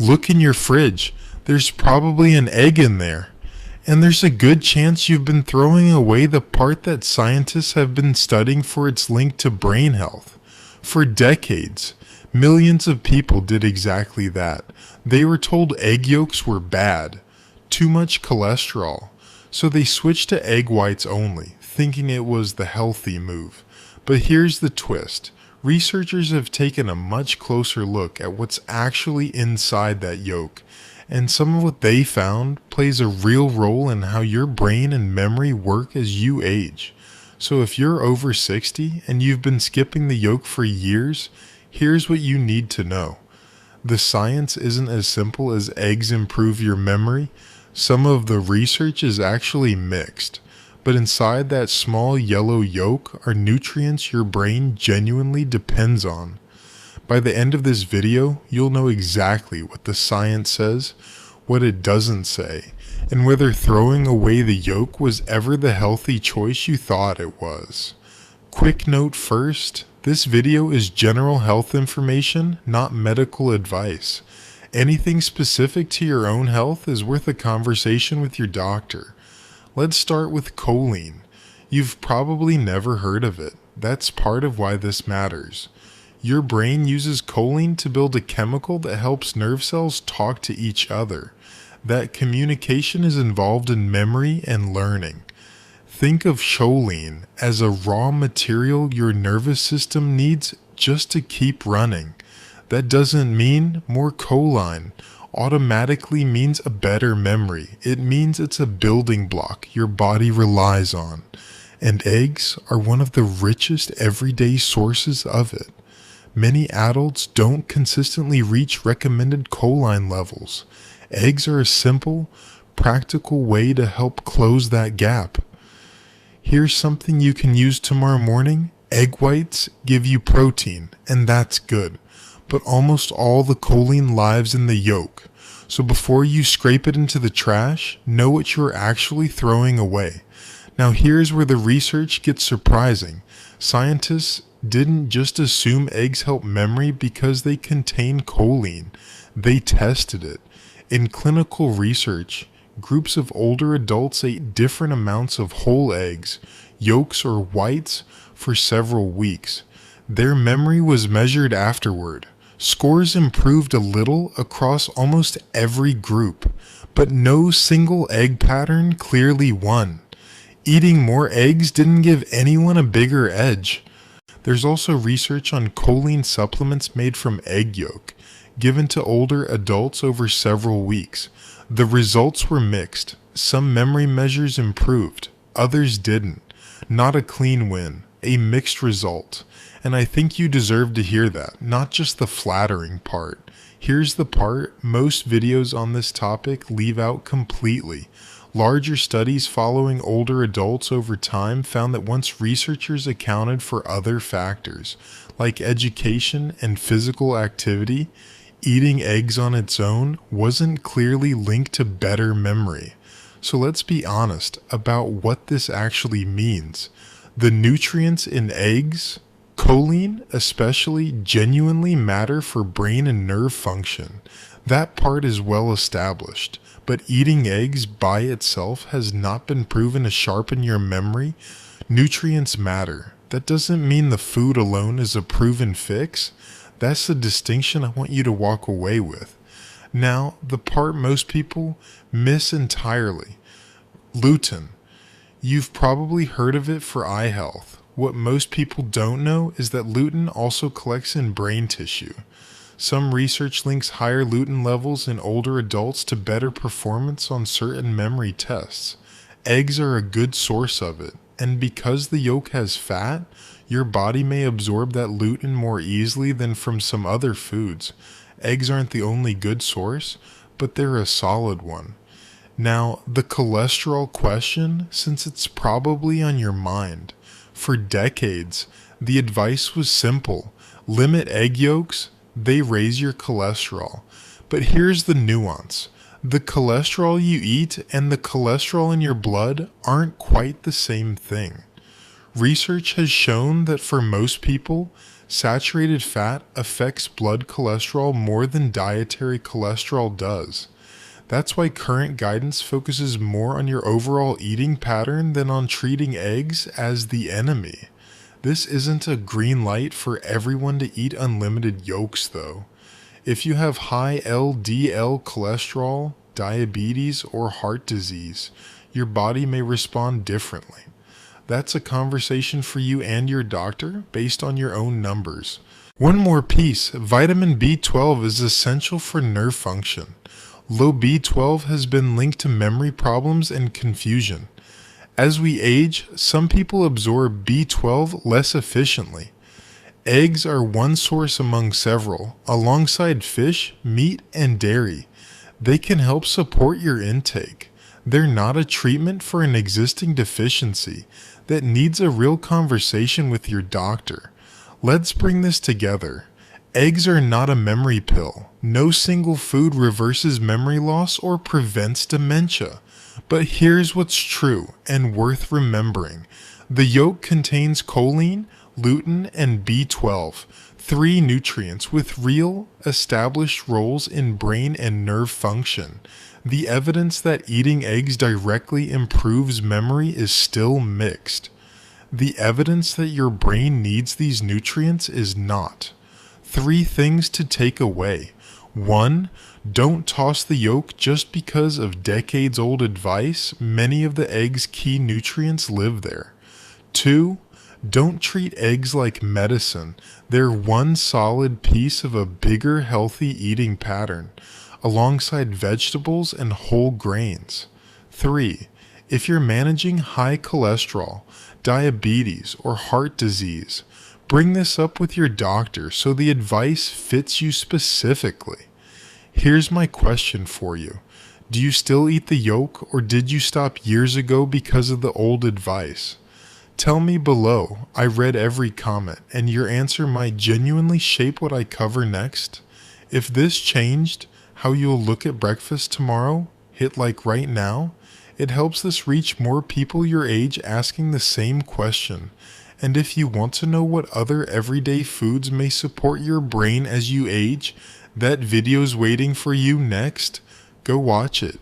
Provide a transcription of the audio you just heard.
Look in your fridge. There's probably an egg in there. And there's a good chance you've been throwing away the part that scientists have been studying for its link to brain health. For decades, millions of people did exactly that. They were told egg yolks were bad, too much cholesterol, so they switched to egg whites only, thinking it was the healthy move. But here's the twist. Researchers have taken a much closer look at what's actually inside that yolk, and some of what they found plays a real role in how your brain and memory work as you age. So if you're over 60 and you've been skipping the yolk for years, here's what you need to know. The science isn't as simple as eggs improve your memory. Some of the research is actually mixed. But inside that small yellow yolk are nutrients your brain genuinely depends on. By the end of this video, you'll know exactly what the science says, what it doesn't say, and whether throwing away the yolk was ever the healthy choice you thought it was. Quick note first, this video is general health information, not medical advice. Anything specific to your own health is worth a conversation with your doctor. Let's start with choline. You've probably never heard of it. That's part of why this matters. Your brain uses choline to build a chemical that helps nerve cells talk to each other. That communication is involved in memory and learning. Think of choline as a raw material your nervous system needs just to keep running. That doesn't mean more choline automatically means a better memory. It means it's a building block your body relies on. And eggs are one of the richest everyday sources of it. Many adults don't consistently reach recommended choline levels. Eggs are a simple, practical way to help close that gap. Here's something you can use tomorrow morning. Egg whites give you protein, and that's good. But almost all the choline lives in the yolk. So before you scrape it into the trash, know what you're actually throwing away. Now here's where the research gets surprising. Scientists didn't just assume eggs help memory because they contain choline. They tested it. In clinical research, groups of older adults ate different amounts of whole eggs, yolks or whites, for several weeks. Their memory was measured afterward. Scores improved a little across almost every group, but no single egg pattern clearly won. Eating more eggs didn't give anyone a bigger edge. There's also research on choline supplements made from egg yolk, given to older adults over several weeks. The results were mixed. Some memory measures improved, others didn't. Not a clean win, a mixed result. And I think you deserve to hear that, not just the flattering part. Here's the part most videos on this topic leave out completely. Larger studies following older adults over time found that once researchers accounted for other factors, like education and physical activity, eating eggs on its own wasn't clearly linked to better memory. So let's be honest about what this actually means. The nutrients in eggs, choline especially, genuinely matter for brain and nerve function. That part is well established. But eating eggs by itself has not been proven to sharpen your memory. Nutrients matter. That doesn't mean the food alone is a proven fix. That's the distinction I want you to walk away with. Now, the part most people miss entirely. Lutein. You've probably heard of it for eye health. What most people don't know is that lutein also collects in brain tissue. Some research links higher lutein levels in older adults to better performance on certain memory tests. Eggs are a good source of it, and because the yolk has fat, your body may absorb that lutein more easily than from some other foods. Eggs aren't the only good source, but they're a solid one. Now, the cholesterol question, since it's probably on your mind. For decades, the advice was simple. Limit egg yolks. They raise your cholesterol. But here's the nuance. The cholesterol you eat and the cholesterol in your blood aren't quite the same thing. Research has shown that for most people, Saturated fat affects blood cholesterol more than dietary cholesterol does. That's why current guidance focuses more on your overall eating pattern than on treating eggs as the enemy. This isn't a green light for everyone to eat unlimited yolks, though. If you have high LDL cholesterol, diabetes, or heart disease, your body may respond differently. That's a conversation for you and your doctor based on your own numbers. One more piece, vitamin B12 is essential for nerve function. Low B12 has been linked to memory problems and confusion. As we age, some people absorb B12 less efficiently. Eggs are one source among several, alongside fish, meat, and dairy. They can help support your intake. They're not a treatment for an existing deficiency that needs a real conversation with your doctor. Let's bring this together. Eggs are not a memory pill. No single food reverses memory loss or prevents dementia. But here's what's true and worth remembering. The yolk contains choline, lutein, and B12, three nutrients with real, established roles in brain and nerve function. The evidence that eating eggs directly improves memory is still mixed. The evidence that your brain needs these nutrients is not. 3 things to take away. 1. Don't toss the yolk just because of decades-old advice. Many of the egg's key nutrients live there. 2. Don't treat eggs like medicine. They're one solid piece of a bigger, healthy eating pattern, alongside vegetables and whole grains. 3. If you're managing high cholesterol, diabetes, or heart disease, bring this up with your doctor so the advice fits you specifically. Here's my question for you. Do you still eat the yolk, or did you stop years ago because of the old advice? Tell me below. I read every comment, and your answer might genuinely shape what I cover next. If this changed how you'll look at breakfast tomorrow, hit like right now. It helps this reach more people your age asking the same question. And if you want to know what other everyday foods may support your brain as you age, that video's waiting for you next. Go watch it.